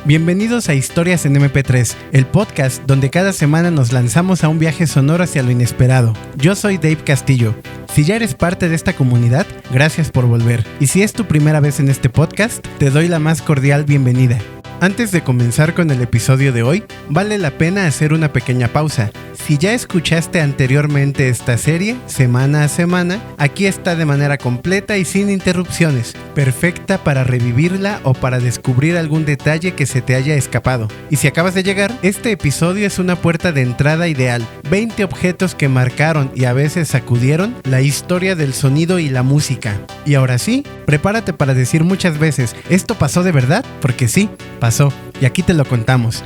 Bienvenidos a Historias en MP3, el podcast donde cada semana nos lanzamos a un viaje sonoro hacia lo inesperado. Yo soy Dave Castillo. Si ya eres parte de esta comunidad, gracias por volver. Y si es tu primera vez en este podcast, te doy la más cordial bienvenida. Antes de comenzar con el episodio de hoy, vale la pena hacer una pequeña pausa. Si ya escuchaste anteriormente esta serie, semana a semana, aquí está de manera completa y sin interrupciones, perfecta para revivirla o para descubrir algún detalle que se te haya escapado. Y si acabas de llegar, este episodio es una puerta de entrada ideal. 20 objetos que marcaron y a veces sacudieron la historia del sonido y la música. Y ahora sí, prepárate para decir muchas veces, ¿esto pasó de verdad? Porque sí, pasó, y aquí te lo contamos.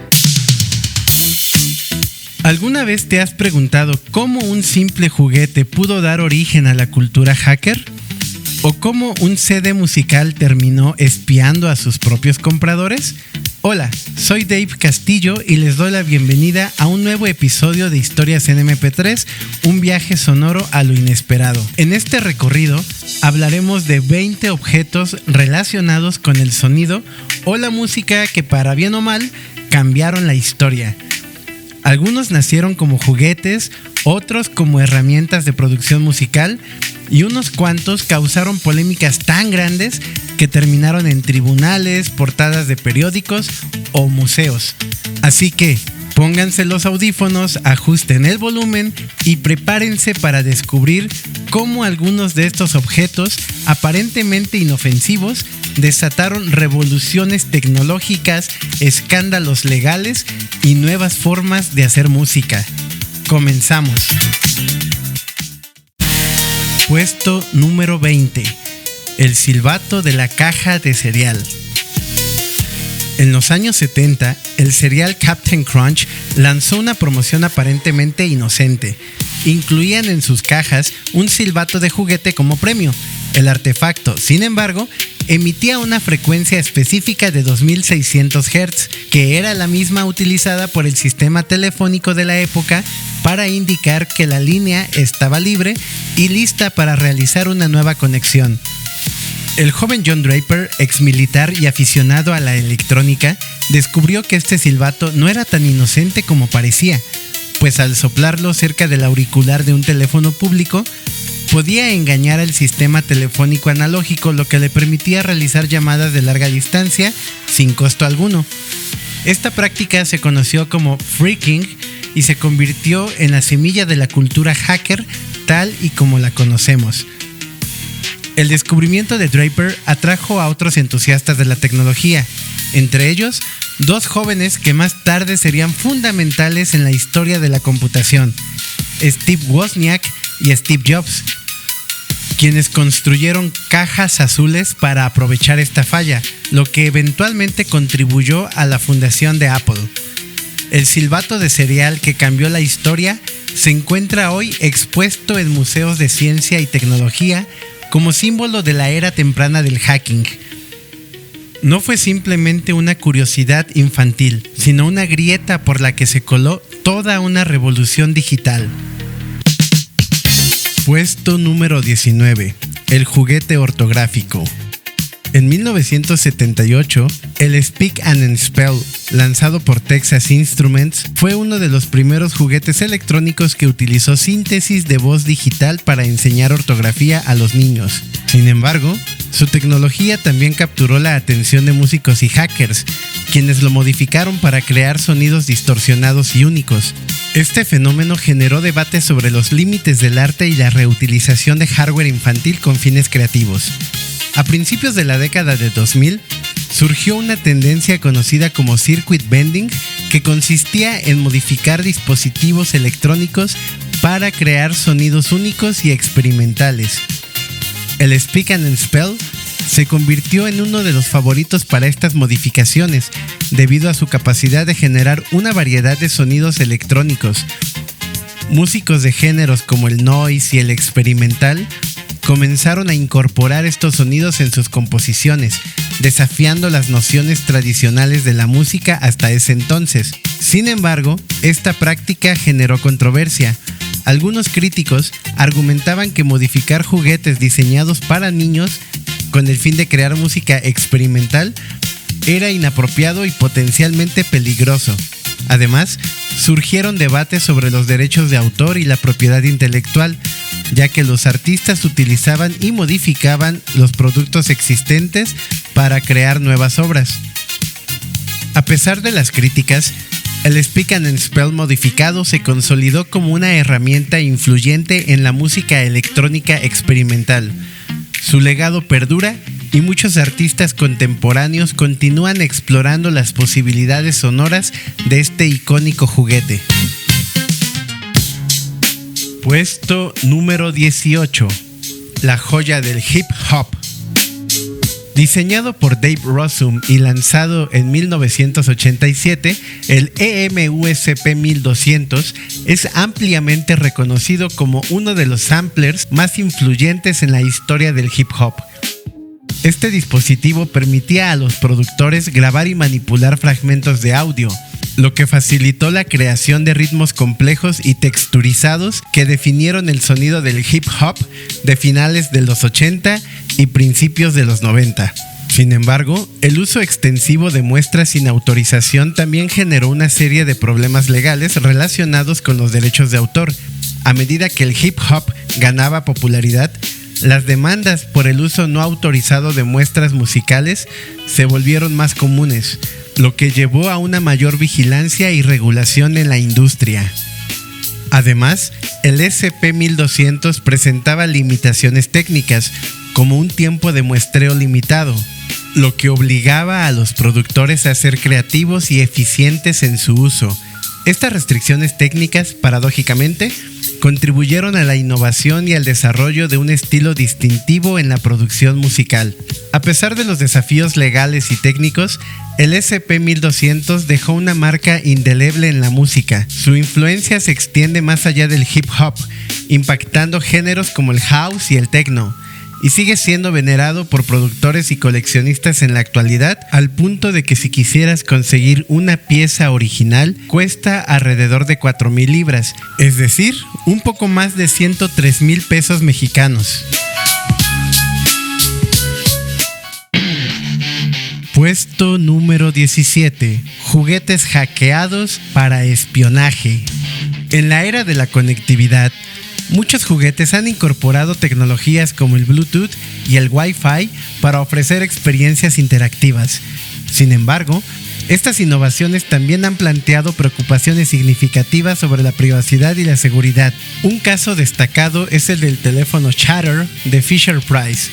¿Alguna vez te has preguntado cómo un simple juguete pudo dar origen a la cultura hacker? ¿O cómo un CD musical terminó espiando a sus propios compradores? Hola, soy Dave Castillo y les doy la bienvenida a un nuevo episodio de Historias en MP3, un viaje sonoro a lo inesperado. En este recorrido hablaremos de 20 objetos relacionados con el sonido o la música que, para bien o mal, cambiaron la historia. Algunos nacieron como juguetes, otros como herramientas de producción musical y unos cuantos causaron polémicas tan grandes que terminaron en tribunales, portadas de periódicos o museos. Así que pónganse los audífonos, ajusten el volumen y prepárense para descubrir cómo algunos de estos objetos aparentemente inofensivos desataron revoluciones tecnológicas, escándalos legales y nuevas formas de hacer música. Comenzamos. Puesto número 20. El silbato de la caja de cereal. En los años 70, el cereal Captain Crunch lanzó una promoción aparentemente inocente. Incluían en sus cajas un silbato de juguete como premio. El artefacto, sin embargo, emitía una frecuencia específica de 2600 Hz, que era la misma utilizada por el sistema telefónico de la época para indicar que la línea estaba libre y lista para realizar una nueva conexión. El joven John Draper, ex militar y aficionado a la electrónica, descubrió que este silbato no era tan inocente como parecía, pues al soplarlo cerca del auricular de un teléfono público, podía engañar al sistema telefónico analógico, lo que le permitía realizar llamadas de larga distancia sin costo alguno. Esta práctica se conoció como phreaking y se convirtió en la semilla de la cultura hacker tal y como la conocemos. El descubrimiento de Draper atrajo a otros entusiastas de la tecnología, entre ellos dos jóvenes que más tarde serían fundamentales en la historia de la computación, Steve Wozniak y Steve Jobs, quienes construyeron cajas azules para aprovechar esta falla, lo que eventualmente contribuyó a la fundación de Apple. El silbato de cereal que cambió la historia se encuentra hoy expuesto en museos de ciencia y tecnología como símbolo de la era temprana del hacking. No fue simplemente una curiosidad infantil, sino una grieta por la que se coló toda una revolución digital. Puesto número 19. El juguete ortográfico. En 1978, el Speak and Spell, lanzado por Texas Instruments, fue uno de los primeros juguetes electrónicos que utilizó síntesis de voz digital para enseñar ortografía a los niños. Sin embargo, su tecnología también capturó la atención de músicos y hackers, quienes lo modificaron para crear sonidos distorsionados y únicos. Este fenómeno generó debates sobre los límites del arte y la reutilización de hardware infantil con fines creativos. A principios de la década de 2000, surgió una tendencia conocida como circuit bending, que consistía en modificar dispositivos electrónicos para crear sonidos únicos y experimentales. El Speak and Spell se convirtió en uno de los favoritos para estas modificaciones, debido a su capacidad de generar una variedad de sonidos electrónicos. Músicos de géneros como el noise y el experimental comenzaron a incorporar estos sonidos en sus composiciones, desafiando las nociones tradicionales de la música hasta ese entonces. Sin embargo, esta práctica generó controversia. Algunos críticos argumentaban que modificar juguetes diseñados para niños con el fin de crear música experimental era inapropiado y potencialmente peligroso. Además, surgieron debates sobre los derechos de autor y la propiedad intelectual, ya que los artistas utilizaban y modificaban los productos existentes para crear nuevas obras. A pesar de las críticas, el Speak and Spell modificado se consolidó como una herramienta influyente en la música electrónica experimental. Su legado perdura y muchos artistas contemporáneos continúan explorando las posibilidades sonoras de este icónico juguete. Puesto número 18. La joya del hip hop. Diseñado por Dave Rossum y lanzado en 1987, el EMUSP 1200 es ampliamente reconocido como uno de los samplers más influyentes en la historia del hip hop. Este dispositivo permitía a los productores grabar y manipular fragmentos de audio, lo que facilitó la creación de ritmos complejos y texturizados que definieron el sonido del hip hop de finales de los 80 y principios de los 90. Sin embargo, el uso extensivo de muestras sin autorización también generó una serie de problemas legales relacionados con los derechos de autor. A medida que el hip hop ganaba popularidad, las demandas por el uso no autorizado de muestras musicales se volvieron más comunes, lo que llevó a una mayor vigilancia y regulación en la industria. Además, el SP1200 presentaba limitaciones técnicas, como un tiempo de muestreo limitado, lo que obligaba a los productores a ser creativos y eficientes en su uso. Estas restricciones técnicas, paradójicamente, contribuyeron a la innovación y al desarrollo de un estilo distintivo en la producción musical. A pesar de los desafíos legales y técnicos, el SP1200 dejó una marca indeleble en la música. Su influencia se extiende más allá del hip hop, impactando géneros como el house y el techno, y sigue siendo venerado por productores y coleccionistas en la actualidad, al punto de que si quisieras conseguir una pieza original, cuesta alrededor de 4,000 libras, es decir, un poco más de 103,000 pesos mexicanos. Puesto número 17. Juguetes hackeados para espionaje. En la era de la conectividad, muchos juguetes han incorporado tecnologías como el Bluetooth y el Wi-Fi para ofrecer experiencias interactivas. Sin embargo, estas innovaciones también han planteado preocupaciones significativas sobre la privacidad y la seguridad. Un caso destacado es el del teléfono Chatter de Fisher-Price,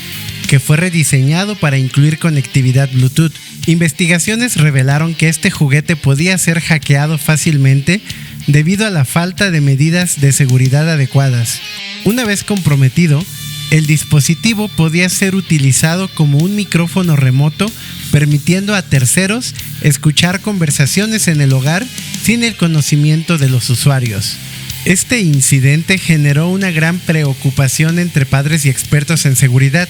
que fue rediseñado para incluir conectividad Bluetooth. Investigaciones revelaron que este juguete podía ser hackeado fácilmente debido a la falta de medidas de seguridad adecuadas. Una vez comprometido, el dispositivo podía ser utilizado como un micrófono remoto, permitiendo a terceros escuchar conversaciones en el hogar sin el conocimiento de los usuarios. Este incidente generó una gran preocupación entre padres y expertos en seguridad,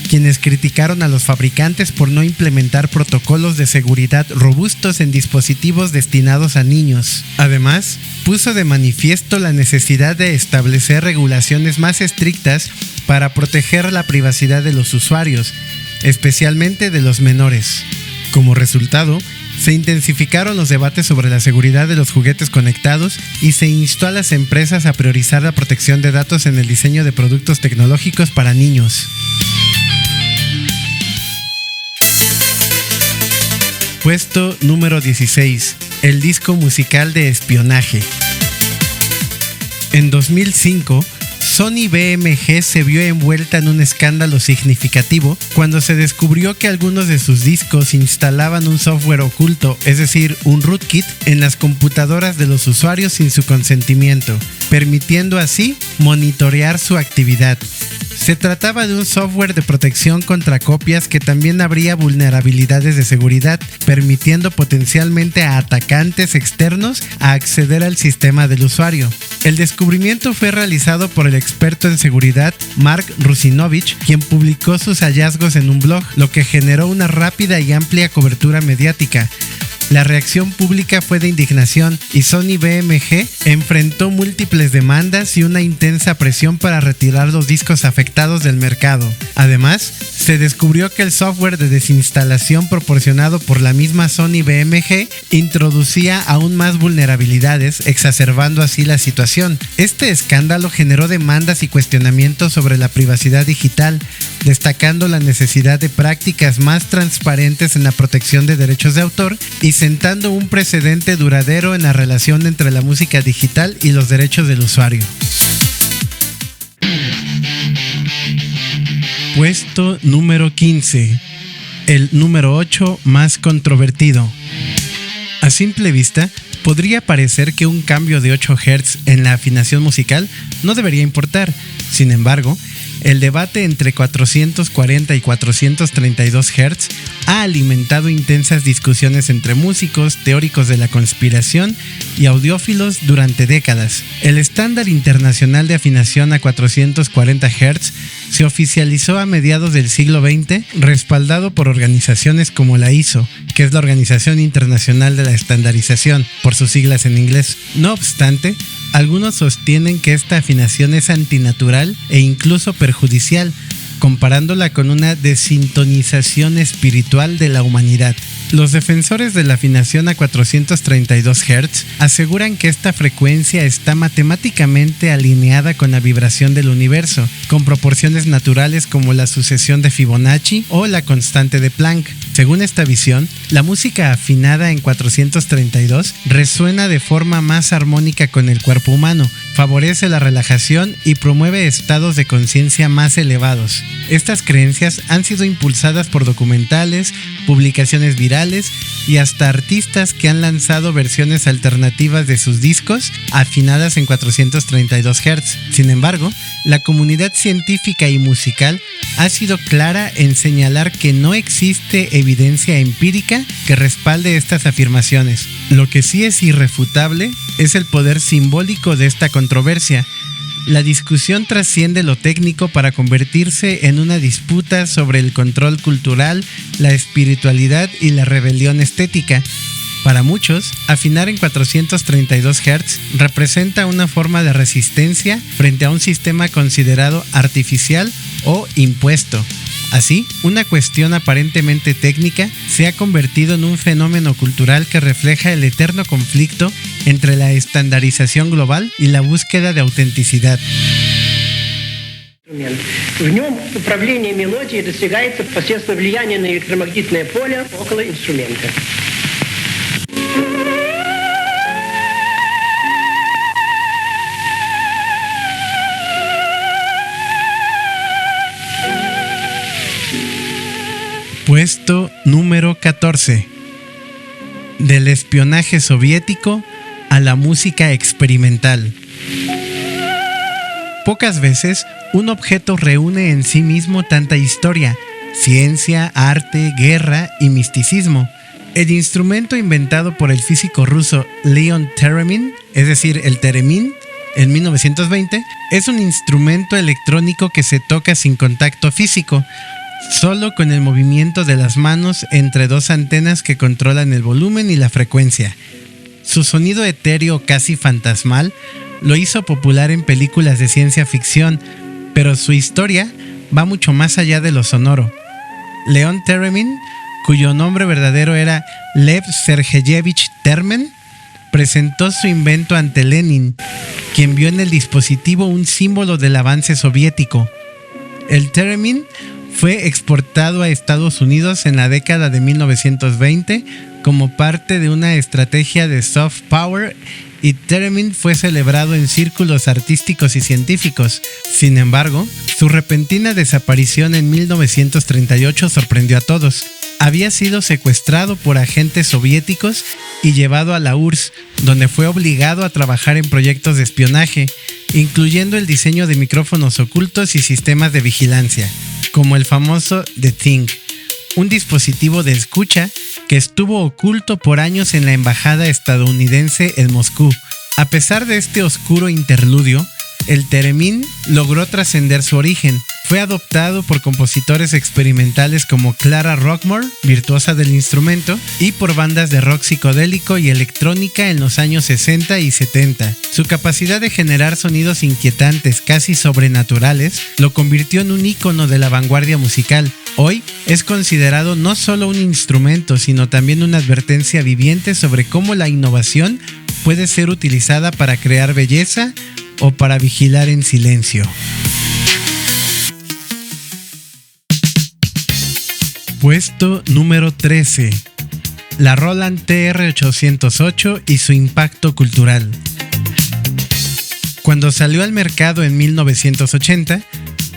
quienes criticaron a los fabricantes por no implementar protocolos de seguridad robustos en dispositivos destinados a niños. Además, puso de manifiesto la necesidad de establecer regulaciones más estrictas para proteger la privacidad de los usuarios, especialmente de los menores. Como resultado, se intensificaron los debates sobre la seguridad de los juguetes conectados y se instó a las empresas a priorizar la protección de datos en el diseño de productos tecnológicos para niños. Puesto número 16. El disco musical de espionaje. En 2005, Sony BMG se vio envuelta en un escándalo significativo cuando se descubrió que algunos de sus discos instalaban un software oculto, es decir, un rootkit, en las computadoras de los usuarios sin su consentimiento, permitiendo así monitorear su actividad. Se trataba de un software de protección contra copias que también abría vulnerabilidades de seguridad, permitiendo potencialmente a atacantes externos a acceder al sistema del usuario. El descubrimiento fue realizado por el experto en seguridad Mark Russinovich, quien publicó sus hallazgos en un blog, lo que generó una rápida y amplia cobertura mediática. La reacción pública fue de indignación y Sony BMG enfrentó múltiples demandas y una intensa presión para retirar los discos afectados del mercado. Además, se descubrió que el software de desinstalación proporcionado por la misma Sony BMG introducía aún más vulnerabilidades, exacerbando así la situación. Este escándalo generó demandas y cuestionamientos sobre la privacidad digital, destacando la necesidad de prácticas más transparentes en la protección de derechos de autor y sentando un precedente duradero en la relación entre la música digital y los derechos del usuario. Puesto número 15. El número 8 más controvertido. A simple vista, podría parecer que un cambio de 8 Hz en la afinación musical no debería importar. Sin embargo, el debate entre 440 y 432 Hz ha alimentado intensas discusiones entre músicos, teóricos de la conspiración y audiófilos durante décadas. El estándar internacional de afinación a 440 Hz se oficializó a mediados del siglo XX, respaldado por organizaciones como la ISO, que es la Organización Internacional de la Estandarización, por sus siglas en inglés. No obstante, algunos sostienen que esta afinación es antinatural e incluso perjudicial, comparándola con una desintonización espiritual de la humanidad. Los defensores de la afinación a 432 Hz aseguran que esta frecuencia está matemáticamente alineada con la vibración del universo, con proporciones naturales como la sucesión de Fibonacci o la constante de Planck. Según esta visión, la música afinada en 432 resuena de forma más armónica con el cuerpo humano, favorece la relajación y promueve estados de conciencia más elevados. Estas creencias han sido impulsadas por documentales, publicaciones virales y hasta artistas que han lanzado versiones alternativas de sus discos afinadas en 432 Hz. Sin embargo, la comunidad científica y musical ha sido clara en señalar que no existe evidencia empírica que respalde estas afirmaciones. Lo que sí es irrefutable es el poder simbólico de esta controversia. La discusión trasciende lo técnico para convertirse en una disputa sobre el control cultural, la espiritualidad y la rebelión estética. Para muchos, afinar en 432 Hz representa una forma de resistencia frente a un sistema considerado artificial o impuesto. Así, una cuestión aparentemente técnica se ha convertido en un fenómeno cultural que refleja el eterno conflicto entre la estandarización global y la búsqueda de autenticidad. В нем управление мелодией достигается посредством влияния на электромагнитное поле около инструмента. Puesto número 14. Del espionaje soviético a la música experimental. Pocas veces un objeto reúne en sí mismo tanta historia, ciencia, arte, guerra y misticismo. El instrumento inventado por el físico ruso Leon Theremin, es decir, el theremin, en 1920, es un instrumento electrónico que se toca sin contacto físico, solo con el movimiento de las manos entre dos antenas que controlan el volumen y la frecuencia. Su sonido etéreo casi fantasmal lo hizo popular en películas de ciencia ficción, pero su historia va mucho más allá de lo sonoro. Leon Theremin, cuyo nombre verdadero era Lev Sergeyevich Termen, presentó su invento ante Lenin, quien vio en el dispositivo un símbolo del avance soviético. El Theremin fue exportado a Estados Unidos en la década de 1920 como parte de una estrategia de soft power y Theremin fue celebrado en círculos artísticos y científicos. Sin embargo, su repentina desaparición en 1938 sorprendió a todos. Había sido secuestrado por agentes soviéticos y llevado a la URSS, donde fue obligado a trabajar en proyectos de espionaje, incluyendo el diseño de micrófonos ocultos y sistemas de vigilancia, como el famoso The Thing, un dispositivo de escucha que estuvo oculto por años en la embajada estadounidense en Moscú. A pesar de este oscuro interludio, el Theremin logró trascender su origen. Fue adoptado por compositores experimentales como Clara Rockmore, virtuosa del instrumento, y por bandas de rock psicodélico y electrónica en los años 60 y 70. Su capacidad de generar sonidos inquietantes, casi sobrenaturales, lo convirtió en un ícono de la vanguardia musical. Hoy es considerado no solo un instrumento, sino también una advertencia viviente sobre cómo la innovación puede ser utilizada para crear belleza o para vigilar en silencio. Puesto número 13. La Roland TR-808 y su impacto cultural. Cuando salió al mercado en 1980,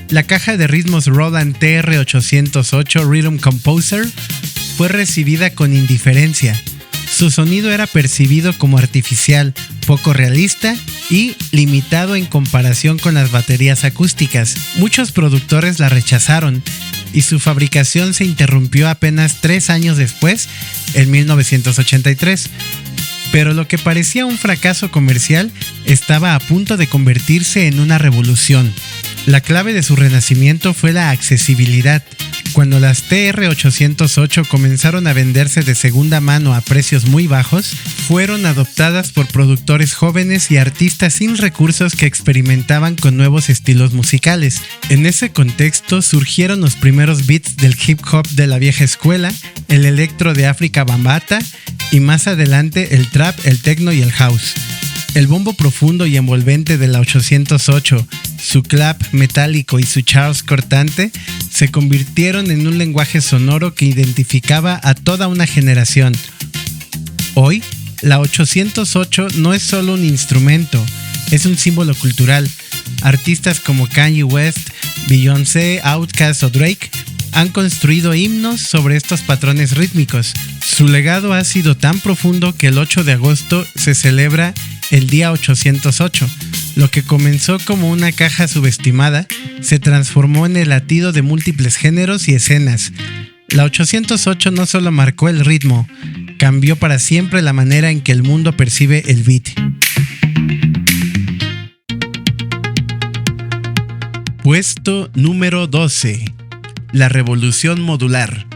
la caja de ritmos Roland TR-808 Rhythm Composer fue recibida con indiferencia. Su sonido era percibido como artificial, poco realista y limitado en comparación con las baterías acústicas. Muchos productores la rechazaron y su fabricación se interrumpió apenas 3 años después, en 1983. Pero lo que parecía un fracaso comercial estaba a punto de convertirse en una revolución. La clave de su renacimiento fue la accesibilidad. Cuando las TR-808 comenzaron a venderse de segunda mano a precios muy bajos, fueron adoptadas por productores jóvenes y artistas sin recursos que experimentaban con nuevos estilos musicales. En ese contexto surgieron los primeros beats del hip hop de la vieja escuela, el electro de África Bambaataa y más adelante el trap, el techno y el house. El bombo profundo y envolvente de la 808, su clap metálico y su charles cortante se convirtieron en un lenguaje sonoro que identificaba a toda una generación. Hoy, la 808 no es solo un instrumento, es un símbolo cultural. Artistas como Kanye West, Beyoncé, Outkast o Drake han construido himnos sobre estos patrones rítmicos. Su legado ha sido tan profundo que el 8 de agosto se celebra el día 808. Lo que comenzó como una caja subestimada se transformó en el latido de múltiples géneros y escenas. La 808 no solo marcó el ritmo, cambió para siempre la manera en que el mundo percibe el beat. Puesto número 12. La revolución modular.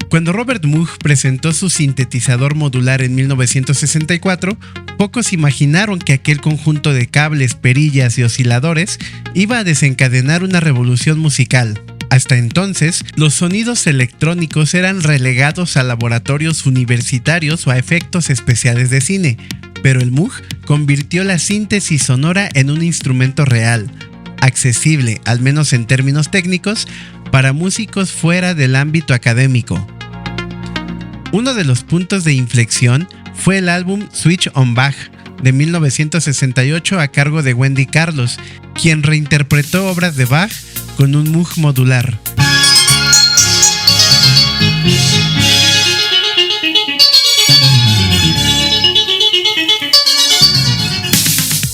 Cuando Robert Moog presentó su sintetizador modular en 1964, pocos imaginaron que aquel conjunto de cables, perillas y osciladores iba a desencadenar una revolución musical. Hasta entonces, los sonidos electrónicos eran relegados a laboratorios universitarios o a efectos especiales de cine, pero el Moog convirtió la síntesis sonora en un instrumento real, accesible, al menos en términos técnicos, para músicos fuera del ámbito académico. Uno de los puntos de inflexión fue el álbum Switch on Bach de 1968 a cargo de Wendy Carlos, quien reinterpretó obras de Bach con un Moog modular.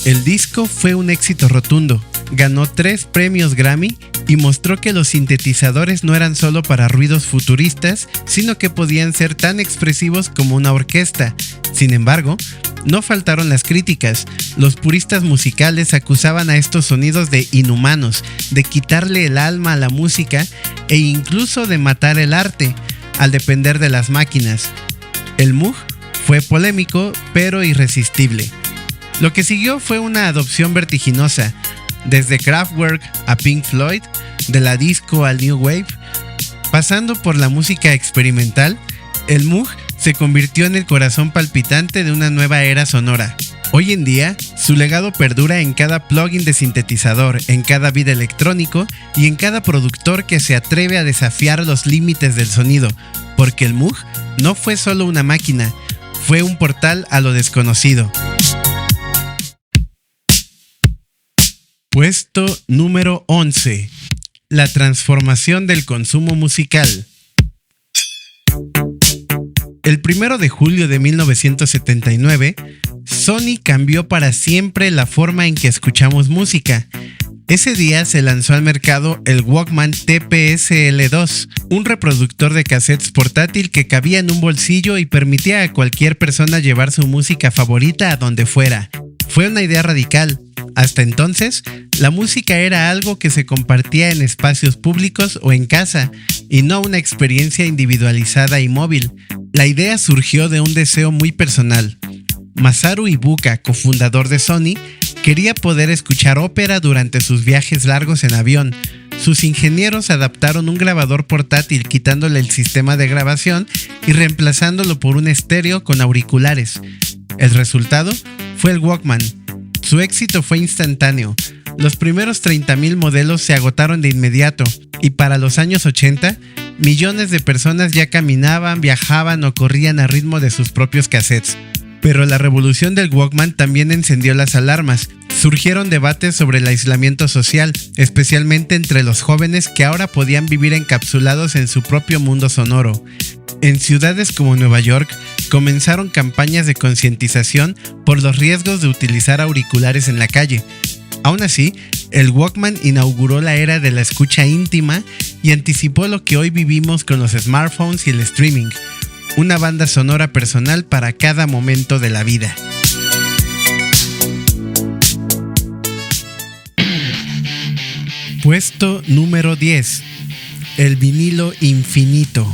El disco fue un éxito rotundo, ganó 3 premios Grammy y mostró que los sintetizadores no eran solo para ruidos futuristas, sino que podían ser tan expresivos como una orquesta. Sin embargo, no faltaron las críticas. Los puristas musicales acusaban a estos sonidos de inhumanos, de quitarle el alma a la música e incluso de matar el arte, al depender de las máquinas. El Moog fue polémico, pero irresistible. Lo que siguió fue una adopción vertiginosa, desde Kraftwerk a Pink Floyd, de la disco al New Wave, pasando por la música experimental. El Moog se convirtió en el corazón palpitante de una nueva era sonora. Hoy en día, su legado perdura en cada plugin de sintetizador, en cada beat electrónico y en cada productor que se atreve a desafiar los límites del sonido, porque el Moog no fue solo una máquina, fue un portal a lo desconocido. Puesto número 11. La transformación del consumo musical. El 1 de julio de 1979, Sony cambió para siempre la forma en que escuchamos música. Ese día se lanzó al mercado el Walkman TPS-L2, un reproductor de cassettes portátil que cabía en un bolsillo y permitía a cualquier persona llevar su música favorita a donde fuera. Fue una idea radical. Hasta entonces, la música era algo que se compartía en espacios públicos o en casa, y no una experiencia individualizada y móvil. La idea surgió de un deseo muy personal. Masaru Ibuka, cofundador de Sony, quería poder escuchar ópera durante sus viajes largos en avión. Sus ingenieros adaptaron un grabador portátil quitándole el sistema de grabación y reemplazándolo por un estéreo con auriculares. El resultado fue el Walkman. Su éxito fue instantáneo. Los primeros 30,000 modelos se agotaron de inmediato y para los años 80, millones de personas ya caminaban, viajaban o corrían a ritmo de sus propios cassettes. Pero la revolución del Walkman también encendió las alarmas. Surgieron debates sobre el aislamiento social, especialmente entre los jóvenes que ahora podían vivir encapsulados en su propio mundo sonoro. En ciudades como Nueva York, comenzaron campañas de concientización por los riesgos de utilizar auriculares en la calle. Aún así, el Walkman inauguró la era de la escucha íntima y anticipó lo que hoy vivimos con los smartphones y el streaming. Una banda sonora personal para cada momento de la vida. Puesto número 10. El vinilo infinito.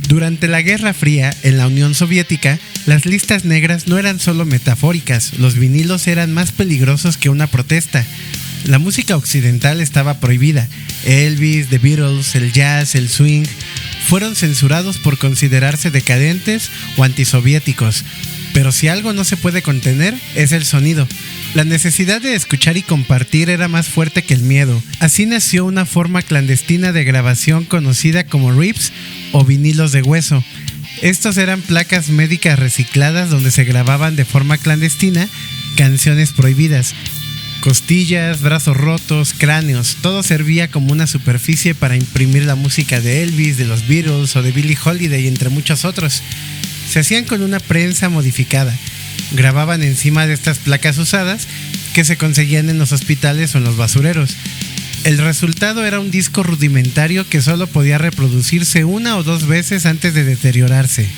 Durante la Guerra Fría, en la Unión Soviética, las listas negras no eran solo metafóricas, los vinilos eran más peligrosos que una protesta. La música occidental estaba prohibida. Elvis, The Beatles, el jazz, el swing fueron censurados por considerarse decadentes o antisoviéticos. Pero si algo no se puede contener, es el sonido. La necesidad de escuchar y compartir era más fuerte que el miedo. Así nació una forma clandestina de grabación conocida como rips o vinilos de hueso. Estos eran placas médicas recicladas donde se grababan de forma clandestina canciones prohibidas. Costillas, brazos rotos, cráneos, todo servía como una superficie para imprimir la música de Elvis, de los Beatles o de Billie Holiday, entre muchos otros. Se hacían con una prensa modificada. Grababan encima de estas placas usadas que se conseguían en los hospitales o en los basureros. El resultado era un disco rudimentario que solo podía reproducirse una o dos veces antes de deteriorarse.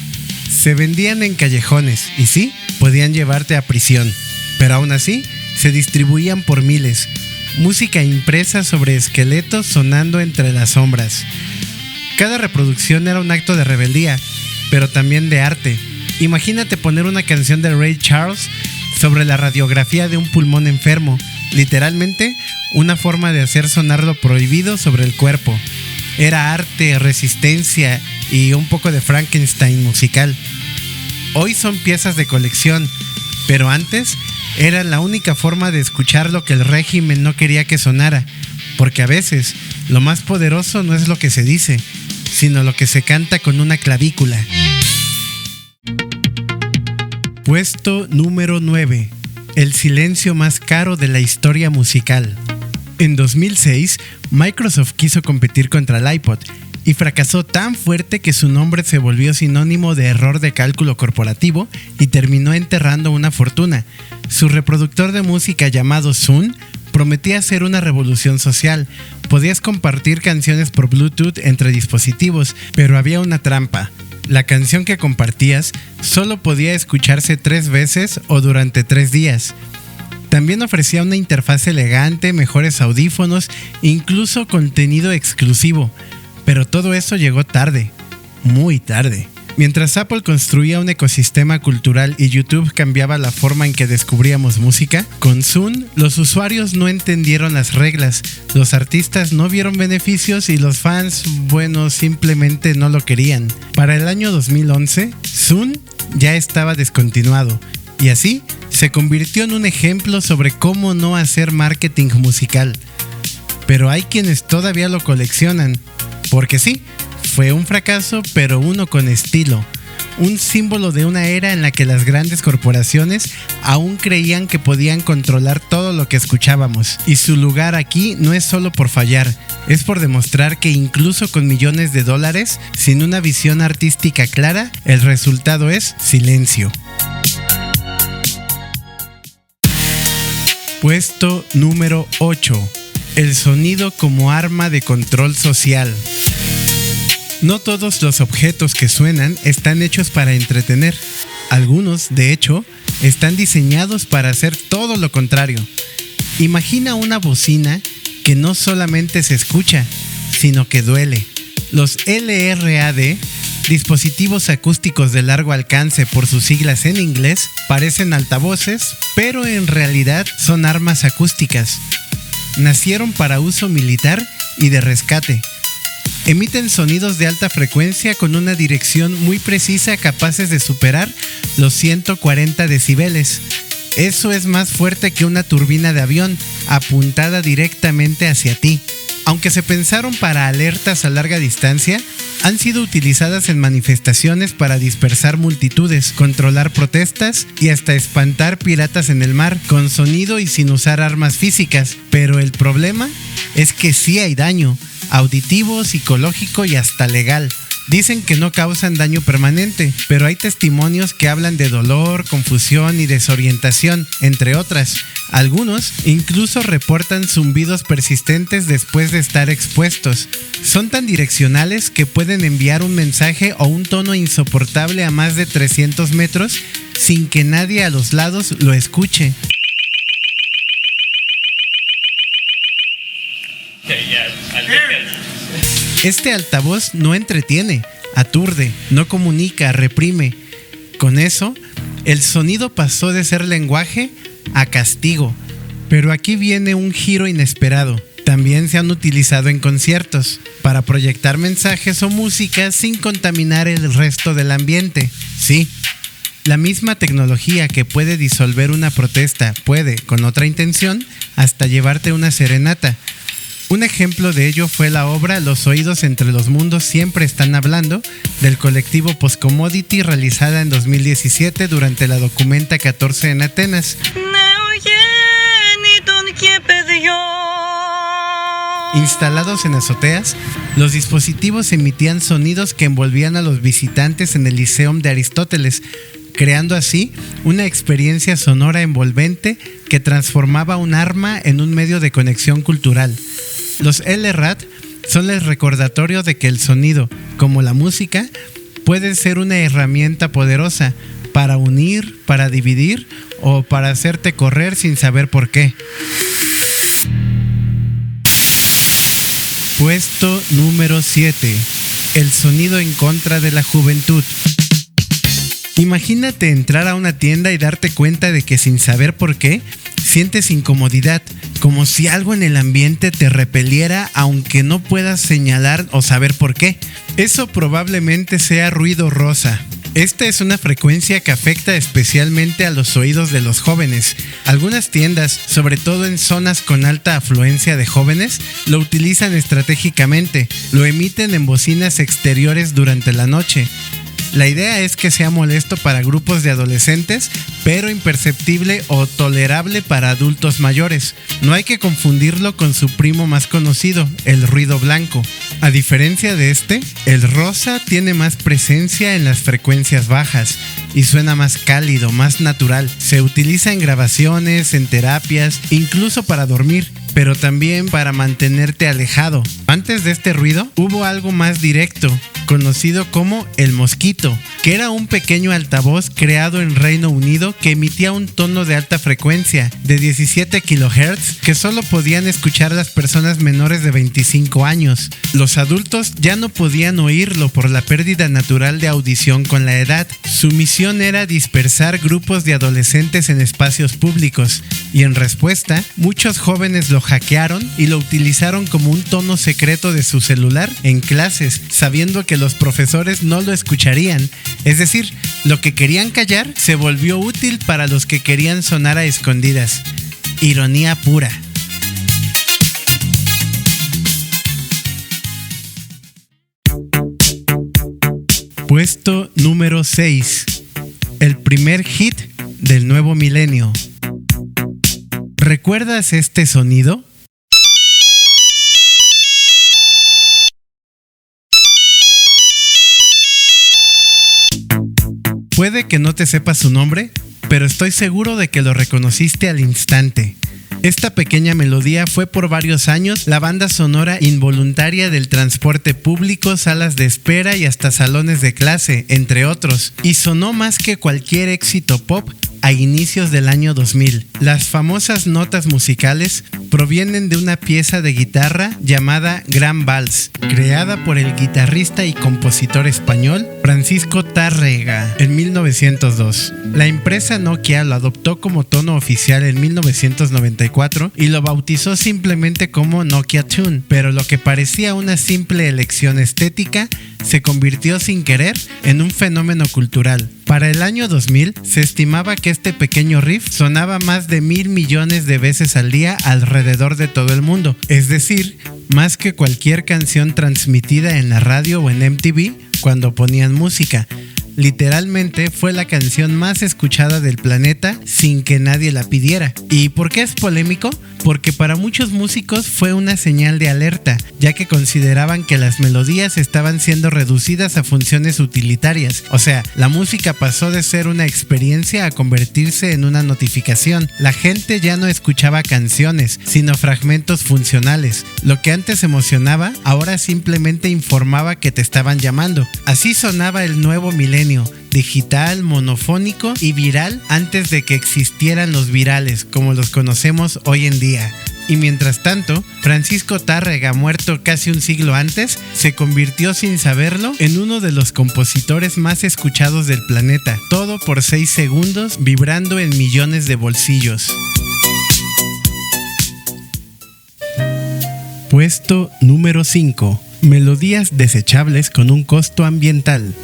Se vendían en callejones y sí, podían llevarte a prisión, pero aún así se distribuían por miles. Música impresa sobre esqueletos sonando entre las sombras. Cada reproducción era un acto de rebeldía, pero también de arte. Imagínate poner una canción de Ray Charles sobre la radiografía de un pulmón enfermo. Literalmente, una forma de hacer sonar lo prohibido sobre el cuerpo. Era arte, resistencia y un poco de Frankenstein musical. Hoy son piezas de colección, pero antes era la única forma de escuchar lo que el régimen no quería que sonara, porque a veces lo más poderoso no es lo que se dice, sino lo que se canta con una clavícula. Puesto número 9. El silencio más caro de la historia musical. En 2006, Microsoft quiso competir contra el iPod y fracasó tan fuerte que su nombre se volvió sinónimo de error de cálculo corporativo y terminó enterrando una fortuna. Su reproductor de música llamado Zune prometía ser una revolución social. Podías compartir canciones por Bluetooth entre dispositivos, pero había una trampa. La canción que compartías solo podía escucharse 3 veces o durante 3 días. También ofrecía una interfaz elegante, mejores audífonos, incluso contenido exclusivo. Pero todo eso llegó tarde, muy tarde. Mientras Apple construía un ecosistema cultural y YouTube cambiaba la forma en que descubríamos música, con Zune los usuarios no entendieron las reglas, los artistas no vieron beneficios y los fans, bueno, simplemente no lo querían. Para el año 2011, Zune ya estaba descontinuado y así se convirtió en un ejemplo sobre cómo no hacer marketing musical. Pero hay quienes todavía lo coleccionan, porque sí, fue un fracaso, pero uno con estilo. Un símbolo de una era en la que las grandes corporaciones aún creían que podían controlar todo lo que escuchábamos. Y su lugar aquí no es solo por fallar, es por demostrar que incluso con millones de dólares, sin una visión artística clara, el resultado es silencio. Puesto número 8. El sonido como arma de control social. No todos los objetos que suenan están hechos para entretener. Algunos, de hecho, están diseñados para hacer todo lo contrario. Imagina una bocina que no solamente se escucha, sino que duele. Los LRAD, dispositivos acústicos de largo alcance por sus siglas en inglés, parecen altavoces, pero en realidad son armas acústicas. Nacieron para uso militar y de rescate. Emiten sonidos de alta frecuencia con una dirección muy precisa, capaces de superar los 140 decibeles. Eso es más fuerte que una turbina de avión, apuntada directamente hacia ti. Aunque se pensaron para alertas a larga distancia, han sido utilizadas en manifestaciones para dispersar multitudes, controlar protestas y hasta espantar piratas en el mar, con sonido y sin usar armas físicas. Pero el problema es que sí hay daño, auditivo, psicológico y hasta legal. Dicen que no causan daño permanente, pero hay testimonios que hablan de dolor, confusión y desorientación, entre otras. Algunos incluso reportan zumbidos persistentes después de estar expuestos. Son tan direccionales que pueden enviar un mensaje o un tono insoportable a más de 300 metros sin que nadie a los lados lo escuche. Este altavoz no entretiene, aturde, no comunica, reprime. Con eso, el sonido pasó de ser lenguaje a castigo. Pero aquí viene un giro inesperado. También se han utilizado en conciertos para proyectar mensajes o música sin contaminar el resto del ambiente. Sí, la misma tecnología que puede disolver una protesta puede, con otra intención, hasta llevarte una serenata. Un ejemplo de ello fue la obra Los oídos entre los mundos siempre están hablando, del colectivo Postcommodity, realizada en 2017 durante la Documenta 14 en Atenas. Instalados en azoteas, los dispositivos emitían sonidos que envolvían a los visitantes en el Liceum de Aristóteles, creando así una experiencia sonora envolvente que transformaba un arma en un medio de conexión cultural. Los LRAD son el recordatorio de que el sonido, como la música, puede ser una herramienta poderosa para unir, para dividir o para hacerte correr sin saber por qué. Puesto número 7. El sonido en contra de la juventud. Imagínate entrar a una tienda y darte cuenta de que sin saber por qué, sientes incomodidad, como si algo en el ambiente te repeliera aunque no puedas señalar o saber por qué. Eso probablemente sea ruido rosa. Esta es una frecuencia que afecta especialmente a los oídos de los jóvenes. Algunas tiendas, sobre todo en zonas con alta afluencia de jóvenes, lo utilizan estratégicamente. Lo emiten en bocinas exteriores durante la noche. La idea es que sea molesto para grupos de adolescentes, pero imperceptible o tolerable para adultos mayores. No hay que confundirlo con su primo más conocido, el ruido blanco. A diferencia de este, el rosa tiene más presencia en las frecuencias bajas y suena más cálido, más natural. Se utiliza en grabaciones, en terapias, incluso para dormir, pero también para mantenerte alejado. Antes de este ruido, hubo algo más directo, conocido como el mosquito, que era un pequeño altavoz creado en Reino Unido que emitía un tono de alta frecuencia de 17 kHz que solo podían escuchar las personas menores de 25 años. Los adultos ya no podían oírlo por la pérdida natural de audición con la edad. Su misión era dispersar grupos de adolescentes en espacios públicos y en respuesta, muchos jóvenes lo hackearon y lo utilizaron como un tono secreto de su celular en clases, sabiendo que los profesores no lo escucharían. Es decir, lo que querían callar se volvió útil para los que querían sonar a escondidas. Ironía pura. Puesto número 6. El primer hit del nuevo milenio. ¿Recuerdas este sonido? Puede que no te sepas su nombre, pero estoy seguro de que lo reconociste al instante. Esta pequeña melodía fue por varios años la banda sonora involuntaria del transporte público, salas de espera y hasta salones de clase, entre otros, y sonó más que cualquier éxito pop a inicios del año 2000. Las famosas notas musicales provienen de una pieza de guitarra llamada Gran Vals, creada por el guitarrista y compositor español Francisco Tárrega en 1902. La empresa Nokia lo adoptó como tono oficial en 1994 y lo bautizó simplemente como Nokia Tune, pero lo que parecía una simple elección estética se convirtió sin querer en un fenómeno cultural. Para el año 2000 se estimaba que este pequeño riff sonaba más de 1,000 millones de veces al día alrededor de todo el mundo, es decir, más que cualquier canción transmitida en la radio o en MTV cuando ponían música. Literalmente fue la canción más escuchada del planeta sin que nadie la pidiera. ¿Y por qué es polémico? Porque para muchos músicos fue una señal de alerta, ya que consideraban que las melodías estaban siendo reducidas a funciones utilitarias. O sea, la música pasó de ser una experiencia a convertirse en una notificación. La gente ya no escuchaba canciones, sino fragmentos funcionales. Lo que antes emocionaba, ahora simplemente informaba que te estaban llamando. Así sonaba el nuevo milenio, digital, monofónico y viral antes de que existieran los virales como los conocemos hoy en día. Y mientras tanto, Francisco Tárrega, muerto casi un siglo antes, se convirtió sin saberlo en uno de los compositores más escuchados del planeta, todo por 6 segundos vibrando en millones de bolsillos. Puesto número 5. Melodías desechables con un costo ambiental.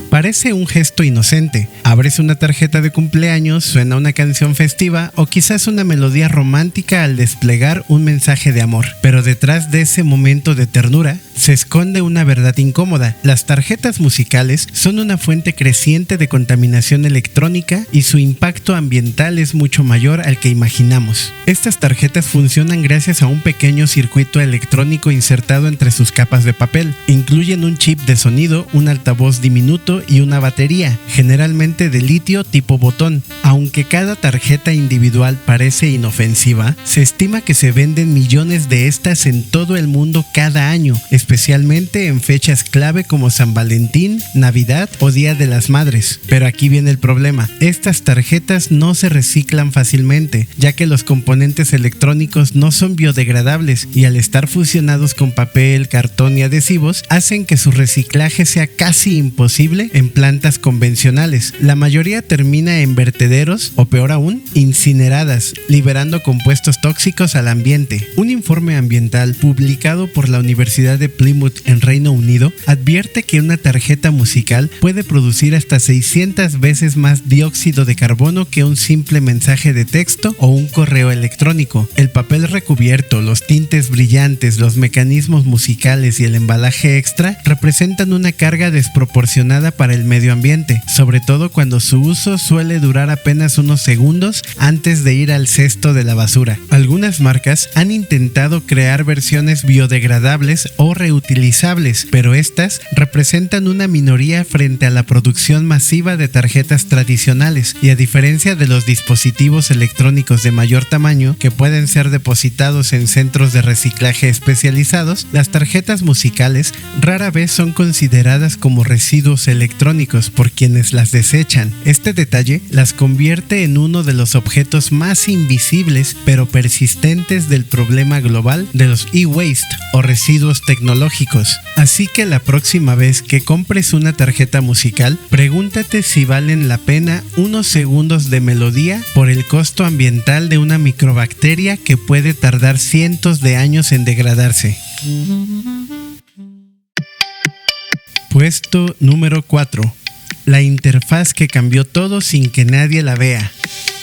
Parece un gesto inocente. Abres una tarjeta de cumpleaños, suena una canción festiva o quizás una melodía romántica al desplegar un mensaje de amor. Pero detrás de ese momento de ternura se esconde una verdad incómoda. Las tarjetas musicales son una fuente creciente de contaminación electrónica y su impacto ambiental es mucho mayor al que imaginamos. Estas tarjetas funcionan gracias a un pequeño circuito electrónico insertado entre sus capas de papel. Incluyen un chip de sonido, un altavoz diminuto y una batería, generalmente de litio tipo botón. Aunque cada tarjeta individual parece inofensiva, se estima que se venden millones de estas en todo el mundo cada año, especialmente en fechas clave como San Valentín, Navidad o Día de las Madres. Pero aquí viene el problema: estas tarjetas no se reciclan fácilmente, ya que los componentes electrónicos no son biodegradables y al estar fusionados con papel, cartón y adhesivos, hacen que su reciclaje sea casi imposible en plantas convencionales. La mayoría termina en vertederos o, peor aún, incineradas, liberando compuestos tóxicos al ambiente. Un informe ambiental publicado por la Universidad de Plymouth en Reino Unido advierte que una tarjeta musical puede producir hasta 600 veces más dióxido de carbono que un simple mensaje de texto o un correo electrónico. El papel recubierto, los tintes brillantes, los mecanismos musicales y el embalaje extra representan una carga desproporcionada para el medio ambiente, sobre todo cuando su uso suele durar apenas unos segundos antes de ir al cesto de la basura. Algunas marcas han intentado crear versiones biodegradables o reutilizables, pero estas representan una minoría frente a la producción masiva de tarjetas tradicionales, y a diferencia de los dispositivos electrónicos de mayor tamaño que pueden ser depositados en centros de reciclaje especializados, las tarjetas musicales rara vez son consideradas como residuos electrónicos por quienes las desechan. Este detalle las convierte en uno de los objetos más invisibles pero persistentes del problema global de los e-waste o residuos tecnológicos. Así que la próxima vez que compres una tarjeta musical, pregúntate si valen la pena unos segundos de melodía por el costo ambiental de una microbacteria que puede tardar cientos de años en degradarse. Puesto número 4. La interfaz que cambió todo sin que nadie la vea.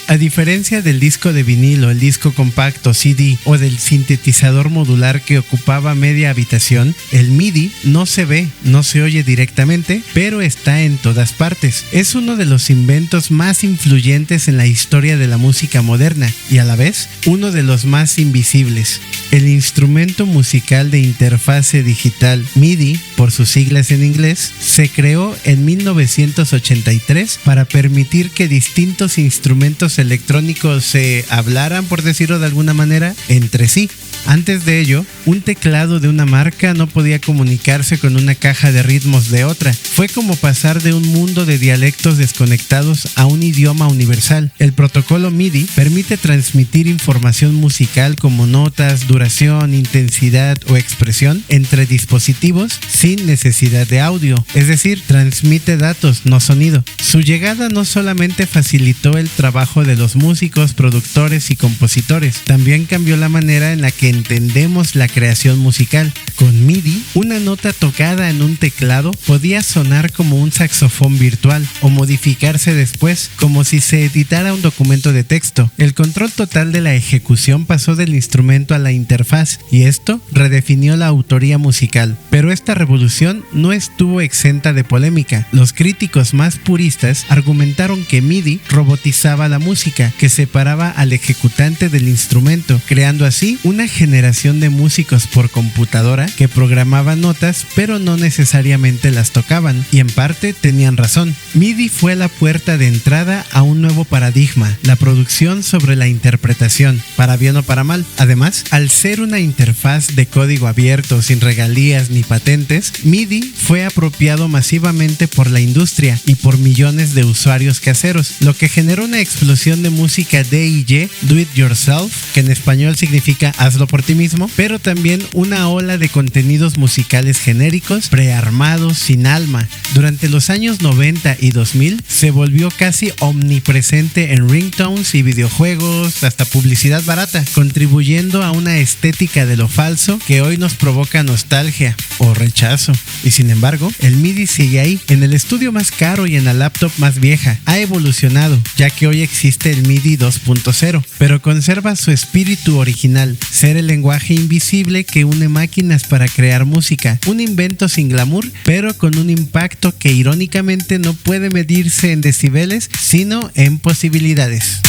A diferencia del disco de vinilo, el disco compacto, CD o del sintetizador modular que ocupaba media habitación, el MIDI no se ve, no se oye directamente, pero está en todas partes. Es uno de los inventos más influyentes en la historia de la música moderna y a la vez uno de los más invisibles. El instrumento musical de interfase digital MIDI, por sus siglas en inglés, se creó en 1983 para permitir que distintos instrumentos electrónicos se hablaran, por decirlo de alguna manera, entre sí. Antes de ello, un teclado de una marca no podía comunicarse con una caja de ritmos de otra. Fue como pasar de un mundo de dialectos desconectados a un idioma universal. El protocolo MIDI permite transmitir información musical como notas, duración, intensidad o expresión entre dispositivos sin necesidad de audio, es decir, transmite datos, no sonido. Su llegada no solamente facilitó el trabajo de los músicos, productores y compositores, también cambió la manera en la que entendemos la creación musical. Con MIDI, una nota tocada en un teclado podía sonar como un saxofón virtual o modificarse después como si se editara un documento de texto. El control total de la ejecución pasó del instrumento a la interfaz y esto redefinió la autoría musical. Pero esta revolución no estuvo exenta de polémica. Los críticos más puristas argumentaron que MIDI robotizaba la música, que separaba al ejecutante del instrumento, creando así una generación de músicos por computadora que programaban notas pero no necesariamente las tocaban, y en parte tenían razón. MIDI fue la puerta de entrada a un nuevo paradigma, la producción sobre la interpretación, para bien o para mal. Además, al ser una interfaz de código abierto sin regalías ni patentes, MIDI fue apropiado masivamente por la industria y por millones de usuarios caseros, lo que generó una explosión de música DIY, Do It Yourself, que en español significa hazlo por ti mismo, pero también una ola de contenidos musicales genéricos, prearmados, sin alma. Durante los años 90 y 2000 se volvió casi omnipresente en ringtones y videojuegos, hasta publicidad barata, contribuyendo a una estética de lo falso que hoy nos provoca nostalgia o rechazo. Y sin embargo, el MIDI sigue ahí, en el estudio más caro y en la laptop más vieja. Ha evolucionado, ya que hoy existe el MIDI 2.0, pero conserva su espíritu original, ser el lenguaje invisible que une máquinas para crear música, un invento sin glamour, pero con un impacto que irónicamente no puede medirse en decibeles, sino en posibilidades.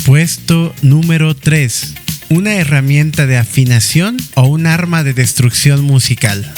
Puesto número 3. Una herramienta de afinación o un arma de destrucción musical.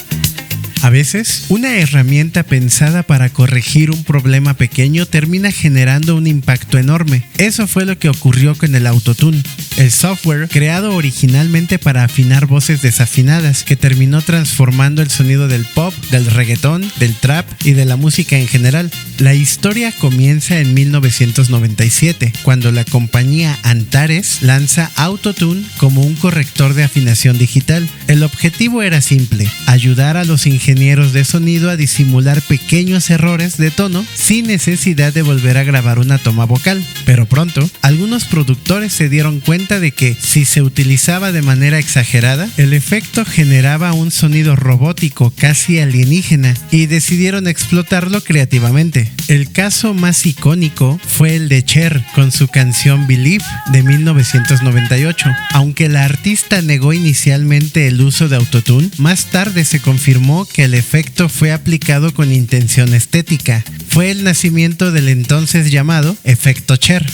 A veces, una herramienta pensada para corregir un problema pequeño termina generando un impacto enorme. Eso fue lo que ocurrió con el autotune, el software creado originalmente para afinar voces desafinadas, que terminó transformando el sonido del pop, del reggaetón, del trap y de la música en general. La historia comienza en 1997, cuando la compañía Antares lanza Autotune como un corrector de afinación digital. El objetivo era simple: ayudar a los ingenieros de sonido a disimular pequeños errores de tono sin necesidad de volver a grabar una toma vocal. Pero pronto, algunos productores se dieron cuenta de que, si se utilizaba de manera exagerada, el efecto generaba un sonido robótico casi alienígena, y decidieron explotarlo creativamente. El caso más icónico fue el de Cher con su canción Believe de 1998. Aunque la artista negó inicialmente el uso de autotune, más tarde se confirmó que el efecto fue aplicado con intención estética. Fue el nacimiento del entonces llamado efecto Cher.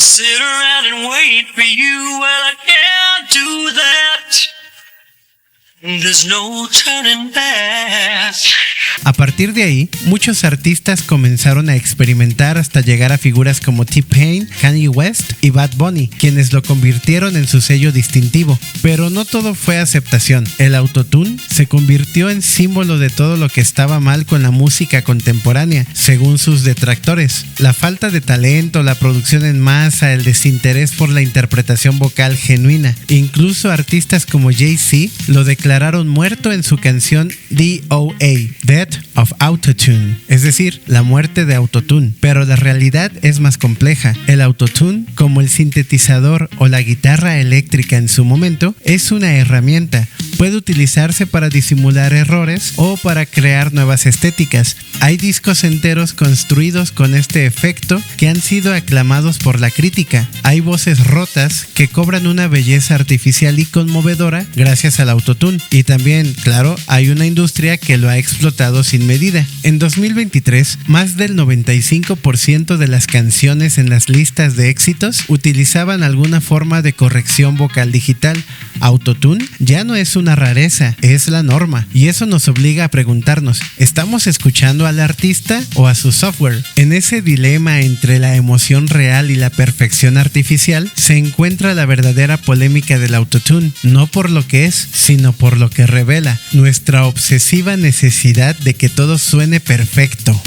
A partir de ahí, muchos artistas comenzaron a experimentar hasta llegar a figuras como T-Pain, Kanye West y Bad Bunny, quienes lo convirtieron en su sello distintivo. Pero no todo fue aceptación. El autotune se convirtió en símbolo de todo lo que estaba mal con la música contemporánea, según sus detractores. La falta de talento, la producción en masa, el desinterés por la interpretación vocal genuina. Incluso artistas como Jay-Z lo declararon muerto en su canción DOA, Death of Autotune, es decir, la muerte de autotune. Pero la realidad es más compleja. El autotune, como el sintetizador o la guitarra eléctrica en su momento, es una herramienta. Puede utilizarse para disimular errores o para crear nuevas estéticas. Hay discos enteros construidos con este efecto que han sido aclamados por la crítica. Hay voces rotas que cobran una belleza artificial y conmovedora gracias al autotune. Y también, claro, hay una industria que lo ha explotado sin medida. En 2023, más del 95% de las canciones en las listas de éxitos utilizaban alguna forma de corrección vocal digital. Autotune ya no es una una rareza, es la norma. Y eso nos obliga a preguntarnos, ¿estamos escuchando al artista o a su software? En ese dilema entre la emoción real y la perfección artificial se encuentra la verdadera polémica del autotune, no por lo que es, sino por lo que revela, nuestra obsesiva necesidad de que todo suene perfecto.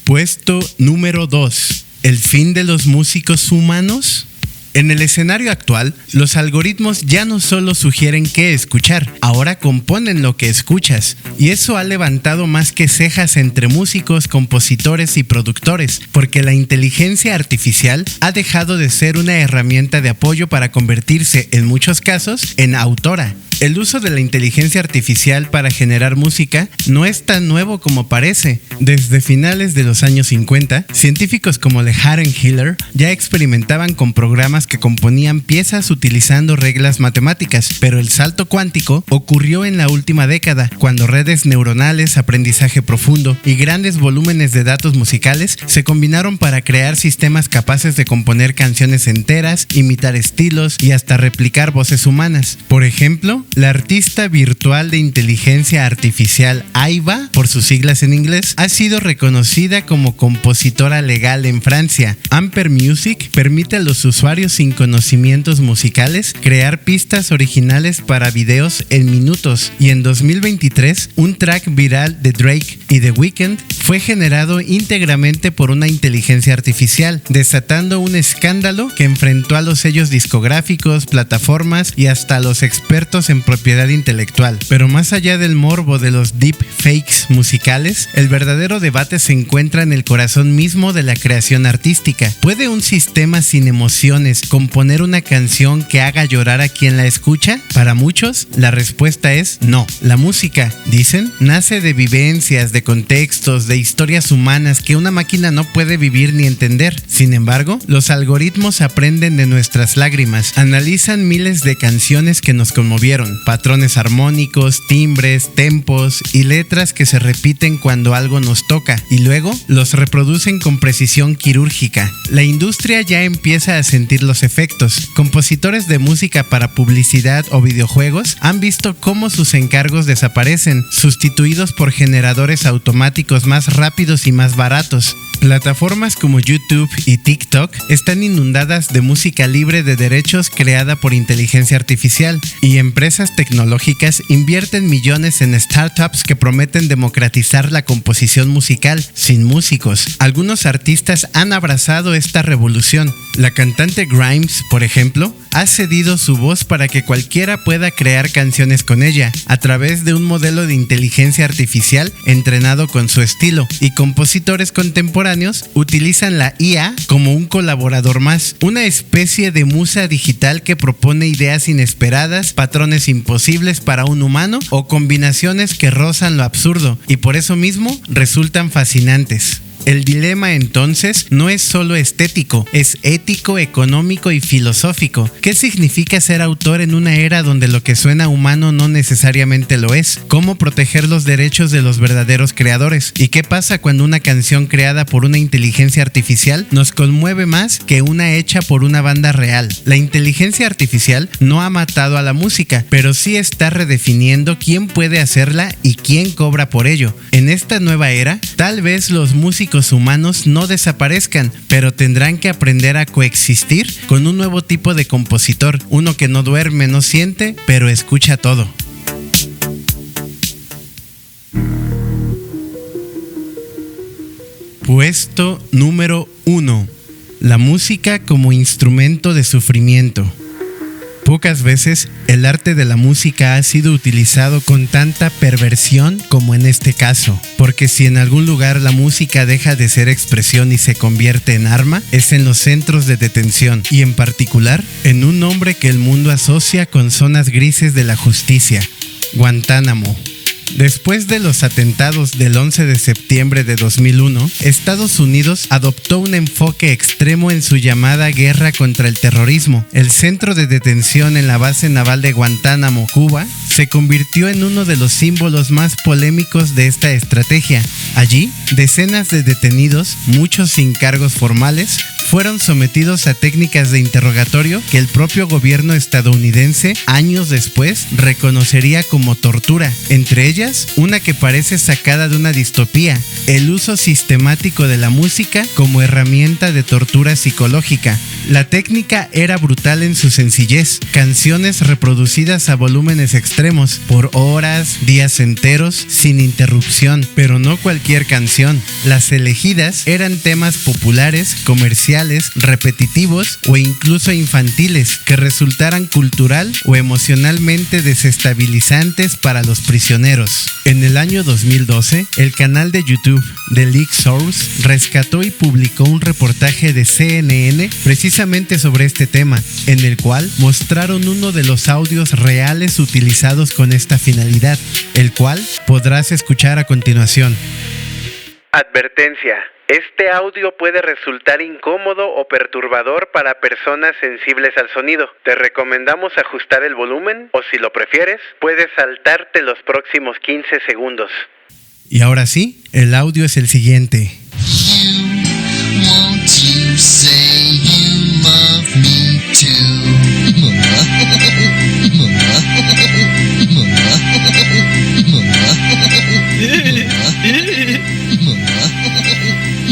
Puesto número 2. ¿El fin de los músicos humanos? En el escenario actual, los algoritmos ya no solo sugieren qué escuchar, ahora componen lo que escuchas. Y eso ha levantado más que cejas entre músicos, compositores y productores, porque la inteligencia artificial ha dejado de ser una herramienta de apoyo para convertirse, en muchos casos, en autora. El uso de la inteligencia artificial para generar música no es tan nuevo como parece. Desde finales de los años 50, científicos como Lehaden Hiller ya experimentaban con programas que componían piezas utilizando reglas matemáticas, pero el salto cuántico ocurrió en la última década, cuando redes neuronales, aprendizaje profundo y grandes volúmenes de datos musicales se combinaron para crear sistemas capaces de componer canciones enteras, imitar estilos y hasta replicar voces humanas. Por ejemplo, la artista virtual de inteligencia artificial Aiva, por sus siglas en inglés, ha sido reconocida como compositora legal en Francia. Ampere Music permite a los usuarios sin conocimientos musicales crear pistas originales para videos en minutos, y en 2023 un track viral de Drake y The Weeknd fue generado íntegramente por una inteligencia artificial, desatando un escándalo que enfrentó a los sellos discográficos, plataformas y hasta a los expertos en propiedad intelectual. Pero más allá del morbo de los deepfakes musicales, el verdadero debate se encuentra en el corazón mismo de la creación artística. ¿Puede un sistema sin emociones componer una canción que haga llorar a quien la escucha? Para muchos, la respuesta es no. La música, dicen, nace de vivencias, de contextos, de historias humanas que una máquina no puede vivir ni entender. Sin embargo, los algoritmos aprenden de nuestras lágrimas, analizan miles de canciones que nos conmovieron, patrones armónicos, timbres, tempos y letras que se repiten cuando algo nos toca, y luego los reproducen con precisión quirúrgica. La industria ya empieza a sentir los efectos. Compositores de música para publicidad o videojuegos han visto cómo sus encargos desaparecen, sustituidos por generadores automáticos más rápidos y más baratos. Plataformas como YouTube y TikTok están inundadas de música libre de derechos creada por inteligencia artificial, y empresas tecnológicas invierten millones en startups que prometen democratizar la composición musical sin músicos. Algunos artistas han abrazado esta revolución. La cantante Grimes, por ejemplo, ha cedido su voz para que cualquiera pueda crear canciones con ella a través de un modelo de inteligencia artificial entrenado con su estilo, y compositores contemporáneos utilizan la IA como un colaborador más, una especie de musa digital que propone ideas inesperadas, patrones imposibles para un humano o combinaciones que rozan lo absurdo, y por eso mismo resultan fascinantes. El dilema entonces no es solo estético, es ético, económico y filosófico. ¿Qué significa ser autor en una era donde lo que suena humano no necesariamente lo es? ¿Cómo proteger los derechos de los verdaderos creadores? ¿Y qué pasa cuando una canción creada por una inteligencia artificial nos conmueve más que una hecha por una banda real? La inteligencia artificial no ha matado a la música, pero sí está redefiniendo quién puede hacerla y quién cobra por ello. En esta nueva era, tal vez los músicos humanos no desaparezcan, pero tendrán que aprender a coexistir con un nuevo tipo de compositor, uno que no duerme, no siente, pero escucha todo. Puesto número 1. La música como instrumento de sufrimiento. Pocas veces el arte de la música ha sido utilizado con tanta perversión como en este caso, porque si en algún lugar la música deja de ser expresión y se convierte en arma, es en los centros de detención, y en particular en un nombre que el mundo asocia con zonas grises de la justicia: Guantánamo. Después de los atentados del 11 de septiembre de 2001, Estados Unidos adoptó un enfoque extremo en su llamada guerra contra el terrorismo. El centro de detención en la base naval de Guantánamo, Cuba, se convirtió en uno de los símbolos más polémicos de esta estrategia. Allí, decenas de detenidos, muchos sin cargos formales, fueron sometidos a técnicas de interrogatorio que el propio gobierno estadounidense años después reconocería como tortura, entre ellas una que parece sacada de una distopía, el uso sistemático de la música como herramienta de tortura psicológica. La técnica era brutal en su sencillez, canciones reproducidas a volúmenes extremos por horas, días enteros, sin interrupción, pero no cualquier canción. Las elegidas eran temas populares, comerciales, repetitivos o incluso infantiles que resultaran cultural o emocionalmente desestabilizantes para los prisioneros. En el año 2012, el canal de YouTube The Leak Source rescató y publicó un reportaje de CNN precisamente sobre este tema, en el cual mostraron uno de los audios reales utilizados con esta finalidad, el cual podrás escuchar a continuación. Advertencia. Este audio puede resultar incómodo o perturbador para personas sensibles al sonido. Te recomendamos ajustar el volumen o, si lo prefieres, puedes saltarte los próximos 15 segundos. Y ahora sí, el audio es el siguiente.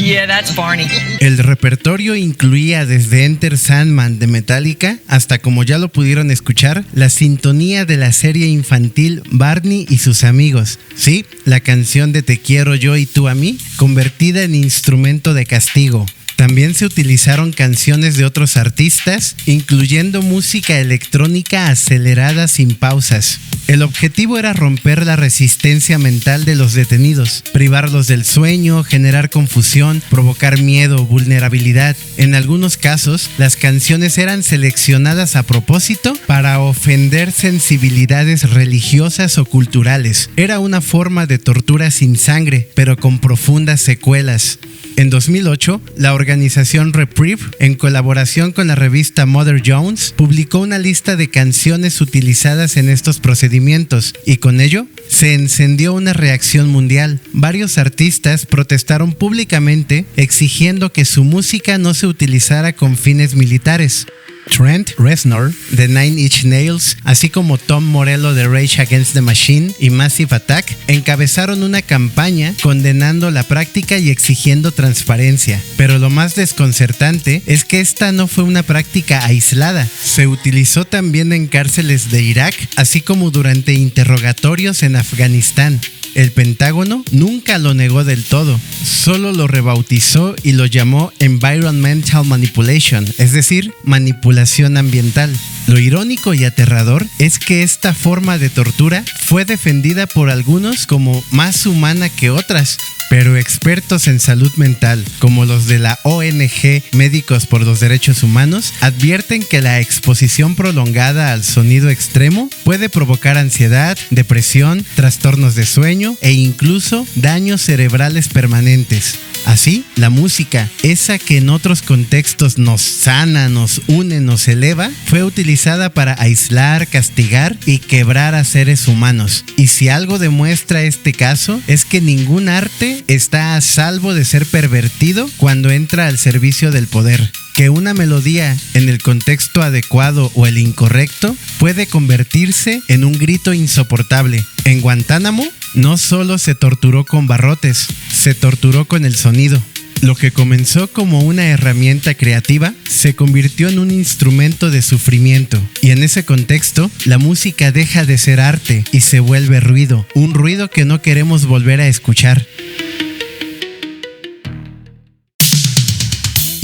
Yeah, that's Barney. El repertorio incluía desde Enter Sandman de Metallica hasta, como ya lo pudieron escuchar, la sintonía de la serie infantil Barney y sus amigos. Sí, la canción de Te quiero yo y tú a mí, convertida en instrumento de castigo. También se utilizaron canciones de otros artistas, incluyendo música electrónica acelerada sin pausas. El objetivo era romper la resistencia mental de los detenidos, privarlos del sueño, generar confusión, provocar miedo, vulnerabilidad. En algunos casos, las canciones eran seleccionadas a propósito para ofender sensibilidades religiosas o culturales. Era una forma de tortura sin sangre, pero con profundas secuelas. En 2008, la organización Reprieve, en colaboración con la revista Mother Jones, publicó una lista de canciones utilizadas en estos procedimientos y con ello se encendió una reacción mundial. Varios artistas protestaron públicamente exigiendo que su música no se utilizara con fines militares. Trent Reznor de Nine Inch Nails, así como Tom Morello de Rage Against the Machine y Massive Attack, encabezaron una campaña condenando la práctica y exigiendo transparencia. Pero lo más desconcertante es que esta no fue una práctica aislada. Se utilizó también en cárceles de Irak, así como durante interrogatorios en Afganistán. El Pentágono nunca lo negó del todo, solo lo rebautizó y lo llamó Environmental Manipulation, es decir, manipulación ambiental. Lo irónico y aterrador es que esta forma de tortura fue defendida por algunos como más humana que otras, pero expertos en salud mental, como los de la ONG Médicos por los Derechos Humanos, advierten que la exposición prolongada al sonido extremo puede provocar ansiedad, depresión, trastornos de sueño e incluso daños cerebrales permanentes. Así, la música, esa que en otros contextos nos sana, nos une, nos eleva, fue utilizada para aislar, castigar y quebrar a seres humanos. Y si algo demuestra este caso, es que ningún arte está a salvo de ser pervertido cuando entra al servicio del poder. Que una melodía en el contexto adecuado o el incorrecto puede convertirse en un grito insoportable. En Guantánamo no solo se torturó con barrotes, se torturó con el sonido. Lo que comenzó como una herramienta creativa se convirtió en un instrumento de sufrimiento. Y en ese contexto, la música deja de ser arte y se vuelve ruido, un ruido que no queremos volver a escuchar.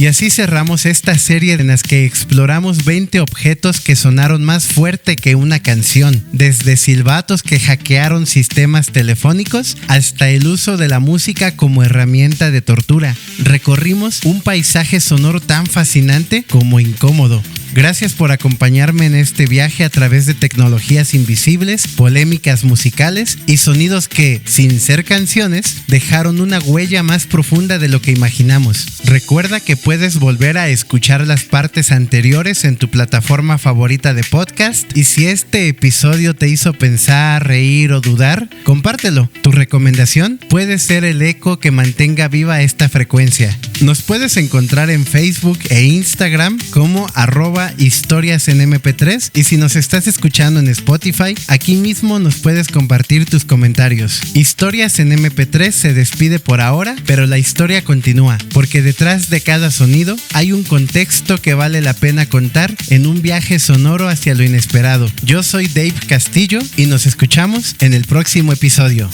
Y así cerramos esta serie en las que exploramos 20 objetos que sonaron más fuerte que una canción, desde silbatos que hackearon sistemas telefónicos hasta el uso de la música como herramienta de tortura. Recorrimos un paisaje sonoro tan fascinante como incómodo. Gracias por acompañarme en este viaje a través de tecnologías invisibles, polémicas musicales y sonidos que, sin ser canciones, dejaron una huella más profunda de lo que imaginamos. Recuerda que puedes volver a escuchar las partes anteriores en tu plataforma favorita de podcast, y si este episodio te hizo pensar, reír o dudar, compártelo. Tu recomendación puede ser el eco que mantenga viva esta frecuencia. Nos puedes encontrar en Facebook e Instagram como @historias en MP3, y si nos estás escuchando en Spotify, aquí mismo nos puedes compartir tus comentarios. Historias en MP3 se despide por ahora, pero la historia continúa, porque detrás de cada sonido hay un contexto que vale la pena contar en un viaje sonoro hacia lo inesperado. Yo soy Dave Castillo y nos escuchamos en el próximo episodio.